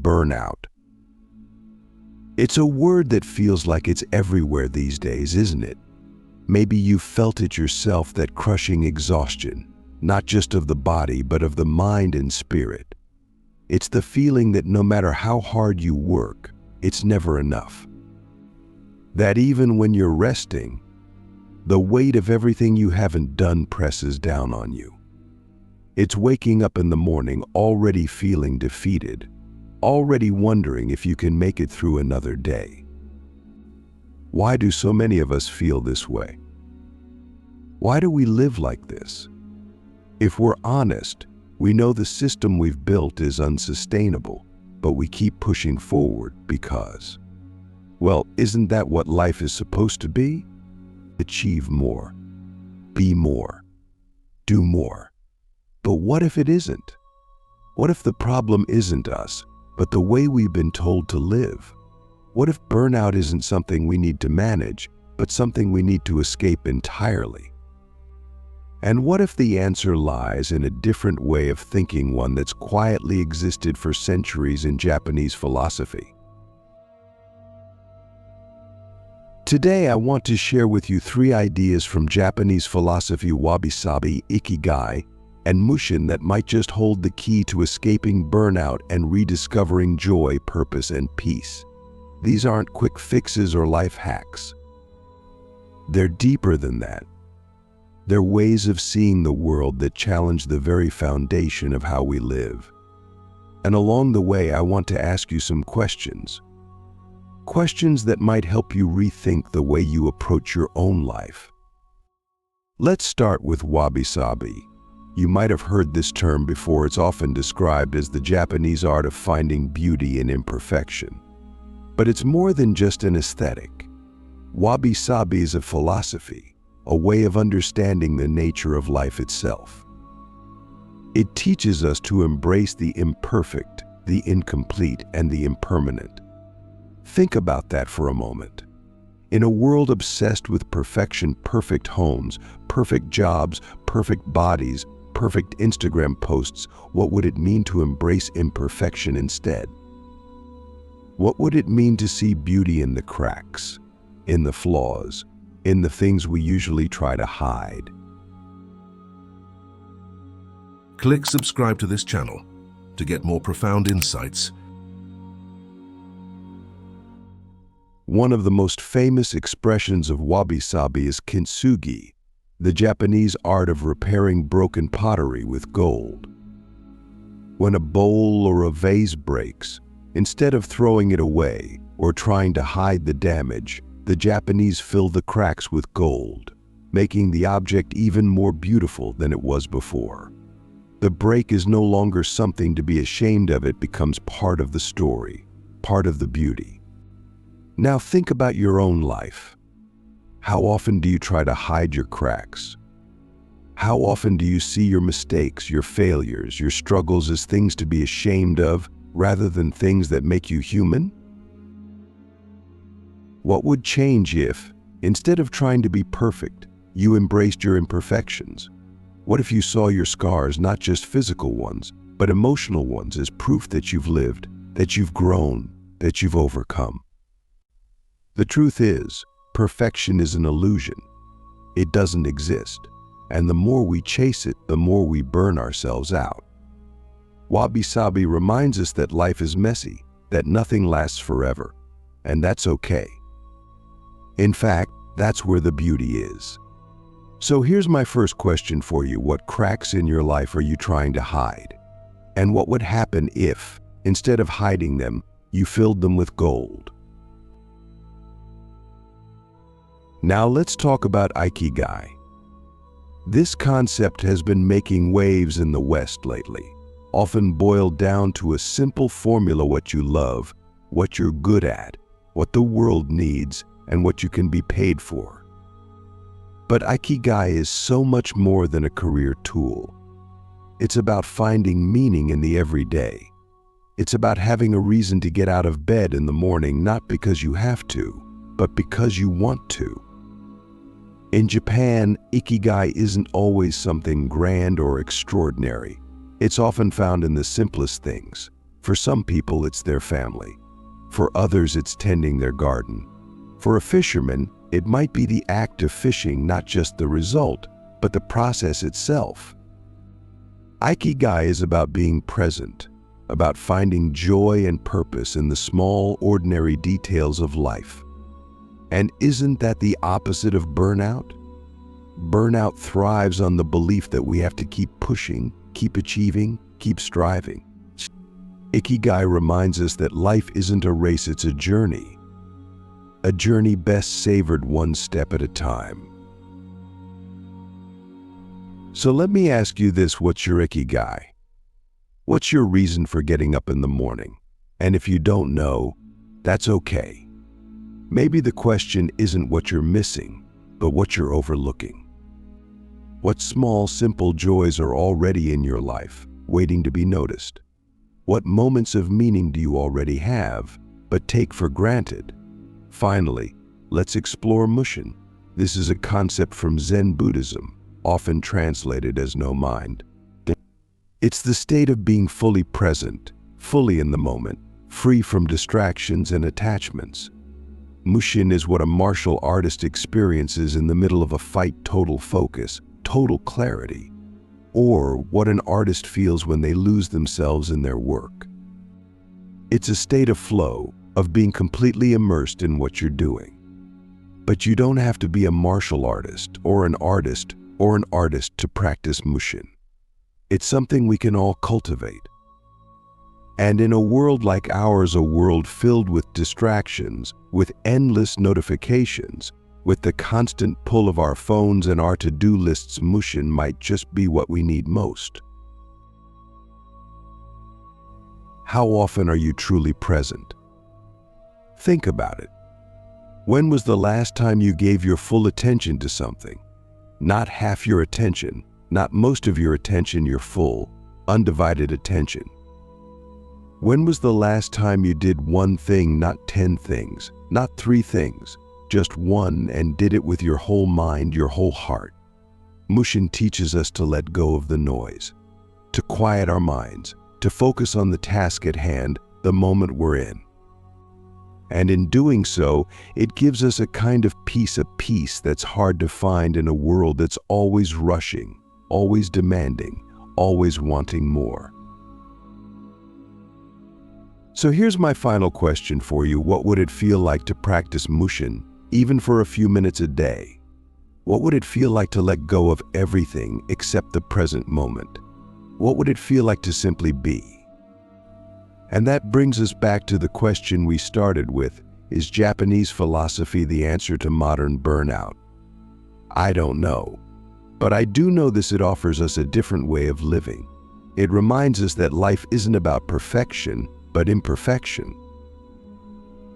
burnout. It's a word that feels like it's everywhere these days, isn't it? Maybe you've felt it yourself, that crushing exhaustion, not just of the body, but of the mind and spirit. It's the feeling that no matter how hard you work, it's never enough. That even when you're resting, the weight of everything you haven't done presses down on you. It's waking up in the morning already feeling defeated, already wondering if you can make it through another day. Why do so many of us feel this way? Why do we live like this? If we're honest, we know the system we've built is unsustainable, but we keep pushing forward because, well, isn't that what life is supposed to be? Achieve more, be more, do more. But what if it isn't? What if the problem isn't us, but the way we've been told to live? What if burnout isn't something we need to manage, but something we need to escape entirely? And what if the answer lies in a different way of thinking, one that's quietly existed for centuries in Japanese philosophy? Today, I want to share with you 3 ideas from Japanese philosophy, wabi-sabi, ikigai, and mushin, that might just hold the key to escaping burnout and rediscovering joy, purpose, and peace. These aren't quick fixes or life hacks. They're deeper than that. They're ways of seeing the world that challenge the very foundation of how we live. And along the way, I want to ask you some questions. Questions that might help you rethink the way you approach your own life. Let's start with wabi-sabi. You might have heard this term before. It's often described as the Japanese art of finding beauty in imperfection. But it's more than just an aesthetic. Wabi-sabi is a philosophy, a way of understanding the nature of life itself. It teaches us to embrace the imperfect, the incomplete, and the impermanent. Think about that for a moment. In a world obsessed with perfection, perfect homes, perfect jobs, perfect bodies, perfect Instagram posts, what would it mean to embrace imperfection instead? What would it mean to see beauty in the cracks, in the flaws, in the things we usually try to hide? Click subscribe to this channel to get more profound insights. One of the most famous expressions of wabi-sabi is kintsugi, the Japanese art of repairing broken pottery with gold. When a bowl or a vase breaks, instead of throwing it away or trying to hide the damage, the Japanese fill the cracks with gold, making the object even more beautiful than it was before. The break is no longer something to be ashamed of. It becomes part of the story, part of the beauty. Now think about your own life. How often do you try to hide your cracks? How often do you see your mistakes, your failures, your struggles as things to be ashamed of, rather than things that make you human? What would change if, instead of trying to be perfect, you embraced your imperfections? What if you saw your scars, not just physical ones, but emotional ones, as proof that you've lived, that you've grown, that you've overcome? The truth is, perfection is an illusion. It doesn't exist, and the more we chase it, the more we burn ourselves out. Wabi-sabi reminds us that life is messy, that nothing lasts forever, and that's okay. In fact, that's where the beauty is. So here's my first question for you. What cracks in your life are you trying to hide? And what would happen if, instead of hiding them, you filled them with gold? Now let's talk about ikigai. This concept has been making waves in the West lately, often boiled down to a simple formula: what you love, what you're good at, what the world needs, and what you can be paid for. But ikigai is so much more than a career tool. It's about finding meaning in the everyday. It's about having a reason to get out of bed in the morning, not because you have to, but because you want to. In Japan, ikigai isn't always something grand or extraordinary. It's often found in the simplest things: For some people, it's their family. For others, it's tending their garden. For a fisherman, it might be the act of fishing, not just the result, but the process itself. Ikigai is about being present, about finding joy and purpose in the small, ordinary details of life. And isn't that the opposite of burnout? Burnout thrives on the belief that we have to keep pushing, keep achieving, keep striving. Ikigai reminds us that life isn't a race, it's a journey best savored one step at a time. So let me ask you this, what's your ikigai? What's your reason for getting up in the morning? And if you don't know, that's okay. Maybe the question isn't what you're missing, but what you're overlooking. What small, simple joys are already in your life, waiting to be noticed? What moments of meaning do you already have, but take for granted? Finally, let's explore Mushin. This is a concept from Zen Buddhism, often translated as no mind. It's the state of being fully present, fully in the moment, free from distractions and attachments. Mushin is what a martial artist experiences in the middle of a fight: total focus, total clarity, or what an artist feels when they lose themselves in their work. It's a state of flow, of being completely immersed in what you're doing. But you don't have to be a martial artist or an artist to practice Mushin. It's something we can all cultivate. And in a world like ours, a world filled with distractions, with endless notifications, with the constant pull of our phones and our to-do lists, Mushin might just be what we need most. How often are you truly present? Think about it. When was the last time you gave your full attention to something? Not half your attention, not most of your attention, your full, undivided attention. When was the last time you did one thing, not 10 things, not 3 things, just one, and did it with your whole mind, your whole heart? Mushin teaches us to let go of the noise, to quiet our minds, to focus on the task at hand, the moment we're in. And in doing so, it gives us a kind of peace, a peace that's hard to find in a world that's always rushing, always demanding, always wanting more. So here's my final question for you. What would it feel like to practice Mushin, even for a few minutes a day? What would it feel like to let go of everything except the present moment? What would it feel like to simply be? And that brings us back to the question we started with: is Japanese philosophy the answer to modern burnout? I don't know. But I do know this: it offers us a different way of living. It reminds us that life isn't about perfection, but imperfection.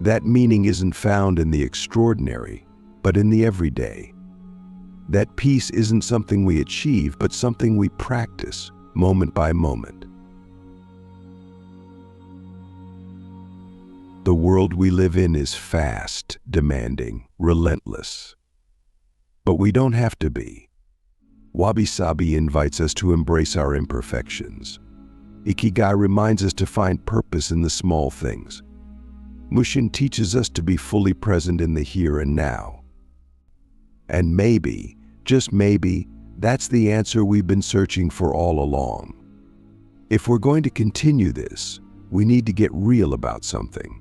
That meaning isn't found in the extraordinary, but in the everyday. That peace isn't something we achieve, but something we practice, moment by moment. The world we live in is fast, demanding, relentless. But we don't have to be. Wabi-sabi invites us to embrace our imperfections. Ikigai reminds us to find purpose in the small things. Mushin teaches us to be fully present in the here and now. And maybe, just maybe, that's the answer we've been searching for all along. If we're going to continue this, we need to get real about something.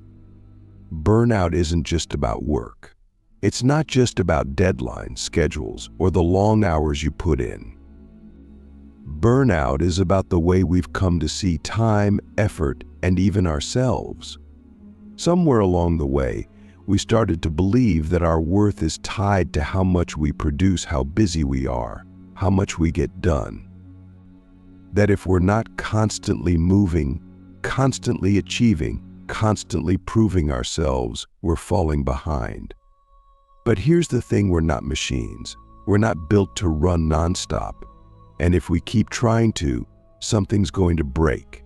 Burnout isn't just about work. It's not just about deadlines, schedules, or the long hours you put in. Burnout is about the way we've come to see time, effort, and even ourselves. Somewhere along the way, we started to believe that our worth is tied to how much we produce, how busy we are, how much we get done. That if we're not constantly moving, constantly achieving, constantly proving ourselves, we're falling behind. But here's the thing: we're not machines. We're not built to run nonstop. And if we keep trying to, something's going to break.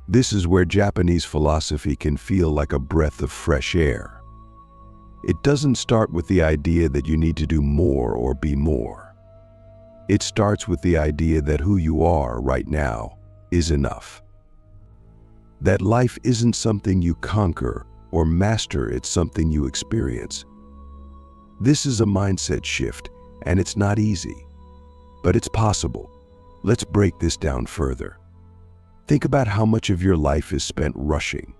This is where Japanese philosophy can feel like a breath of fresh air. It doesn't start with the idea that you need to do more or be more. It starts with the idea that who you are right now is enough. That life isn't something you conquer or master, it's something you experience. This is a mindset shift, and it's not easy, but it's possible. Let's break this down further. Think about how much of your life is spent rushing.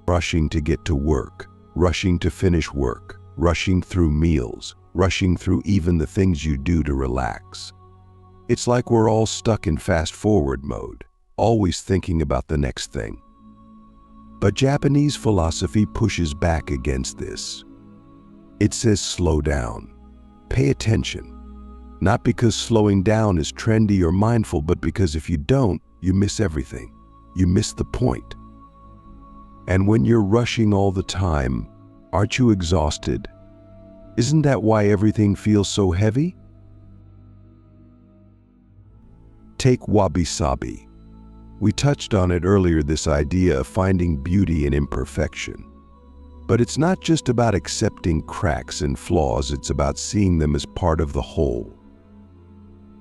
Rushing to get to work, rushing to finish work, rushing through meals, rushing through even the things you do to relax. It's like we're all stuck in fast-forward mode, always thinking about the next thing. But Japanese philosophy pushes back against this. It says slow down, pay attention. Not because slowing down is trendy or mindful, but because if you don't, you miss everything. You miss the point. And when you're rushing all the time, aren't you exhausted? Isn't that why everything feels so heavy? Take wabi-sabi. We touched on it earlier, this idea of finding beauty in imperfection. But it's not just about accepting cracks and flaws, it's about seeing them as part of the whole.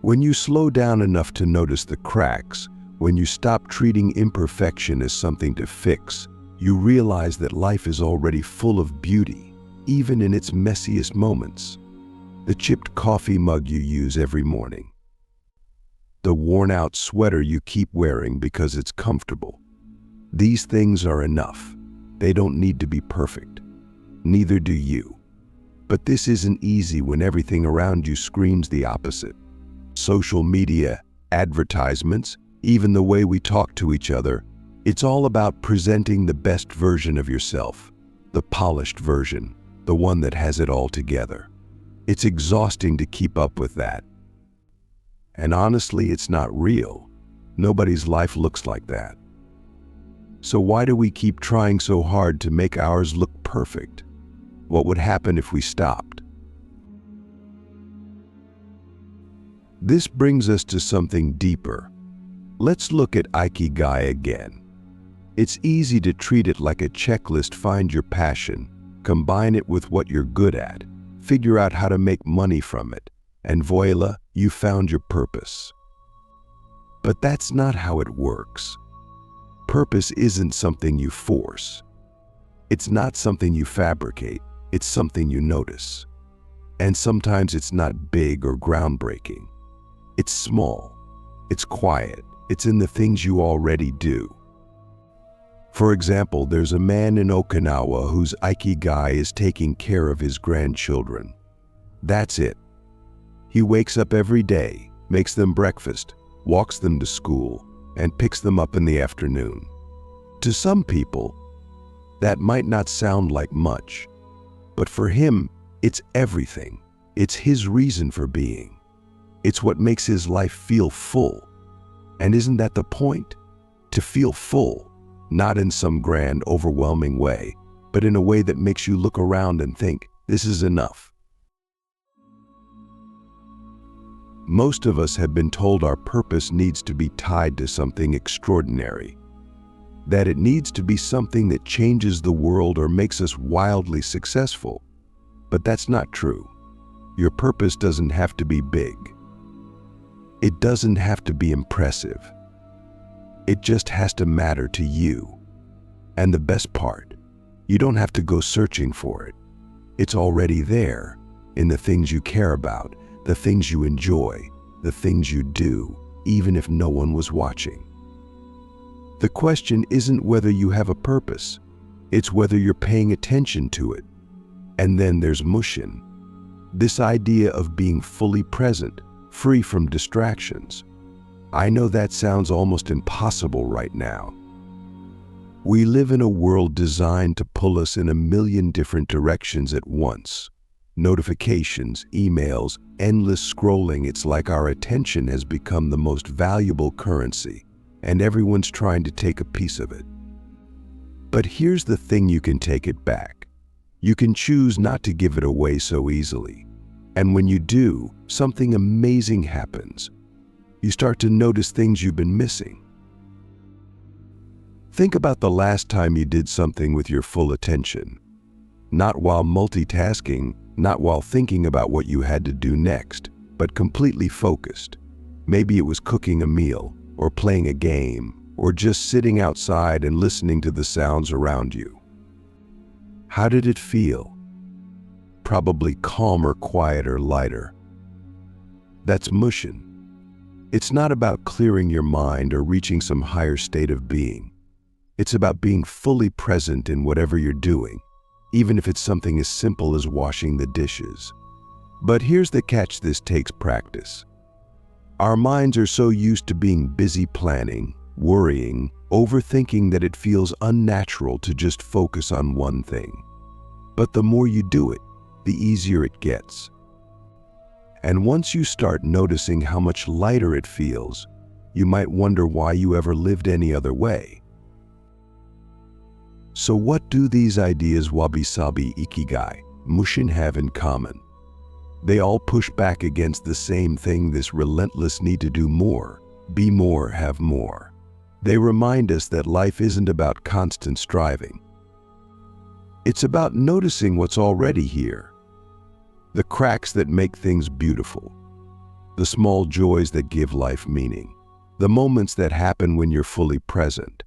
When you slow down enough to notice the cracks, when you stop treating imperfection as something to fix, you realize that life is already full of beauty, even in its messiest moments. The chipped coffee mug you use every morning. The worn-out sweater you keep wearing because it's comfortable. These things are enough. They don't need to be perfect. Neither do you. But this isn't easy when everything around you screams the opposite. Social media, advertisements, even the way we talk to each other, it's all about presenting the best version of yourself, the polished version, the one that has it all together. It's exhausting to keep up with that. And honestly, it's not real. Nobody's life looks like that. So why do we keep trying so hard to make ours look perfect? What would happen if we stopped? This brings us to something deeper. Let's look at ikigai again. It's easy to treat it like a checklist. Find your passion, combine it with what you're good at, figure out how to make money from it, and voila, you found your purpose. But that's not how it works. Purpose isn't something you force. It's not something you fabricate. It's something you notice. And sometimes it's not big or groundbreaking. It's small. It's quiet. It's in the things you already do. For example, there's a man in Okinawa whose ikigai is taking care of his grandchildren. That's it. He wakes up every day, makes them breakfast, walks them to school, and picks them up in the afternoon. To some people, that might not sound like much, but for him, it's everything. It's his reason for being. It's what makes his life feel full. And isn't that the point? To feel full, not in some grand, overwhelming way, but in a way that makes you look around and think, this is enough. Most of us have been told our purpose needs to be tied to something extraordinary, that it needs to be something that changes the world or makes us wildly successful. But that's not true. Your purpose doesn't have to be big. It doesn't have to be impressive. It just has to matter to you. And the best part, you don't have to go searching for it. It's already there, in the things you care about, the things you enjoy, the things you do, even if no one was watching. The question isn't whether you have a purpose, it's whether you're paying attention to it. And then there's mushin, this idea of being fully present, free from distractions. I know that sounds almost impossible right now. We live in a world designed to pull us in a million different directions at once. Notifications, emails, endless scrolling. It's like our attention has become the most valuable currency, and everyone's trying to take a piece of it. But here's the thing, you can take it back. You can choose not to give it away so easily. And when you do, something amazing happens. You start to notice things you've been missing. Think about the last time you did something with your full attention. Not while multitasking, not while thinking about what you had to do next, but completely focused. Maybe it was cooking a meal, or playing a game, or just sitting outside and listening to the sounds around you. How did it feel? Probably calmer, quieter, lighter. That's mushin. It's not about clearing your mind or reaching some higher state of being. It's about being fully present in whatever you're doing, even if it's something as simple as washing the dishes. But here's the catch: this takes practice. Our minds are so used to being busy planning, worrying, overthinking that it feels unnatural to just focus on one thing. But the more you do it, the easier it gets. And once you start noticing how much lighter it feels, you might wonder why you ever lived any other way. So what do these ideas wabi-sabi, ikigai, mushin have in common? They all push back against the same thing: this relentless need to do more, be more, have more. They remind us that life isn't about constant striving. It's about noticing what's already here. The cracks that make things beautiful. The small joys that give life meaning. The moments that happen when you're fully present.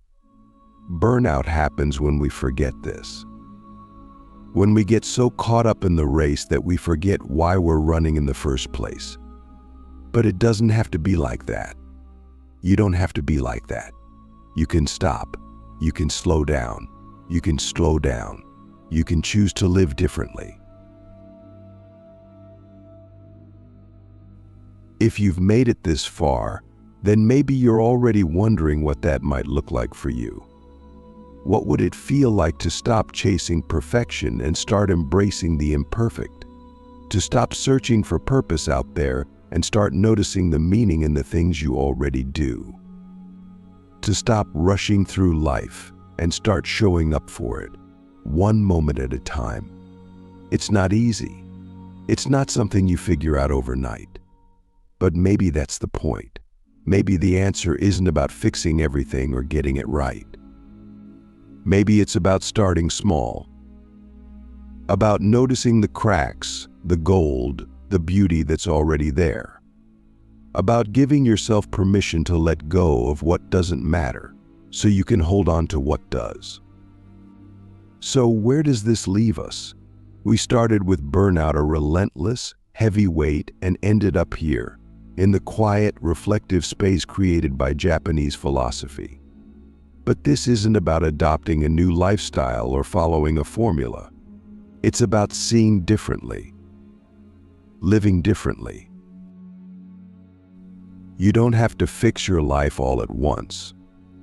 Burnout happens when we forget this. When we get so caught up in the race that we forget why we're running in the first place. But it doesn't have to be like that. You don't have to be like that. You can stop. You can slow down. You can slow down. You can choose to live differently. If you've made it this far, then maybe you're already wondering what that might look like for you. What would it feel like to stop chasing perfection and start embracing the imperfect? To stop searching for purpose out there and start noticing the meaning in the things you already do? To stop rushing through life and start showing up for it, one moment at a time. It's not easy. It's not something you figure out overnight. But maybe that's the point. Maybe the answer isn't about fixing everything or getting it right. Maybe it's about starting small. About noticing the cracks, the gold, the beauty that's already there. About giving yourself permission to let go of what doesn't matter so you can hold on to what does. So where does this leave us? We started with burnout, a relentless, heavy weight, and ended up here, in the quiet, reflective space created by Japanese philosophy. But this isn't about adopting a new lifestyle or following a formula. It's about seeing differently, living differently. You don't have to fix your life all at once.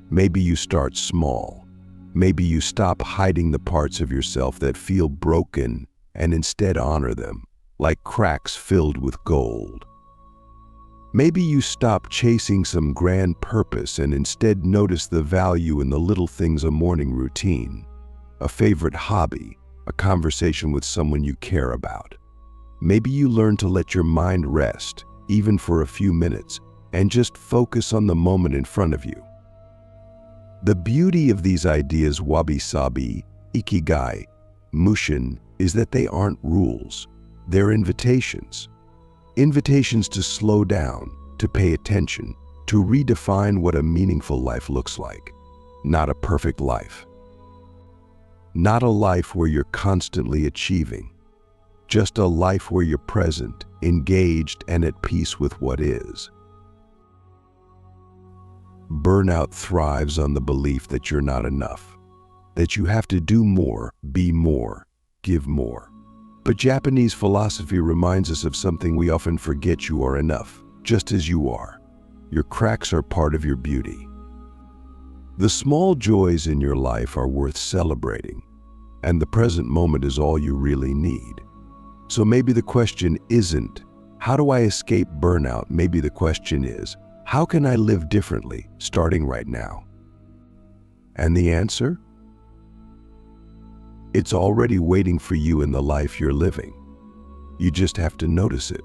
Maybe you start small. Maybe you stop hiding the parts of yourself that feel broken and instead honor them, like cracks filled with gold. Maybe you stop chasing some grand purpose and instead notice the value in the little things: a morning routine, a favorite hobby, a conversation with someone you care about. Maybe you learn to let your mind rest, even for a few minutes, and just focus on the moment in front of you. The beauty of these ideas, wabi-sabi, ikigai, mushin, is that they aren't rules. They're invitations. Invitations to slow down, to pay attention, to redefine what a meaningful life looks like. Not a perfect life. Not a life where you're constantly achieving. Just a life where you're present, engaged, and at peace with what is. Burnout thrives on the belief that you're not enough, that you have to do more, be more, give more. But Japanese philosophy reminds us of something we often forget: you are enough, just as you are. Your cracks are part of your beauty. The small joys in your life are worth celebrating, and the present moment is all you really need. So maybe the question isn't, how do I escape burnout? Maybe the question is, how can I live differently, starting right now? And the answer? It's already waiting for you in the life you're living. You just have to notice it.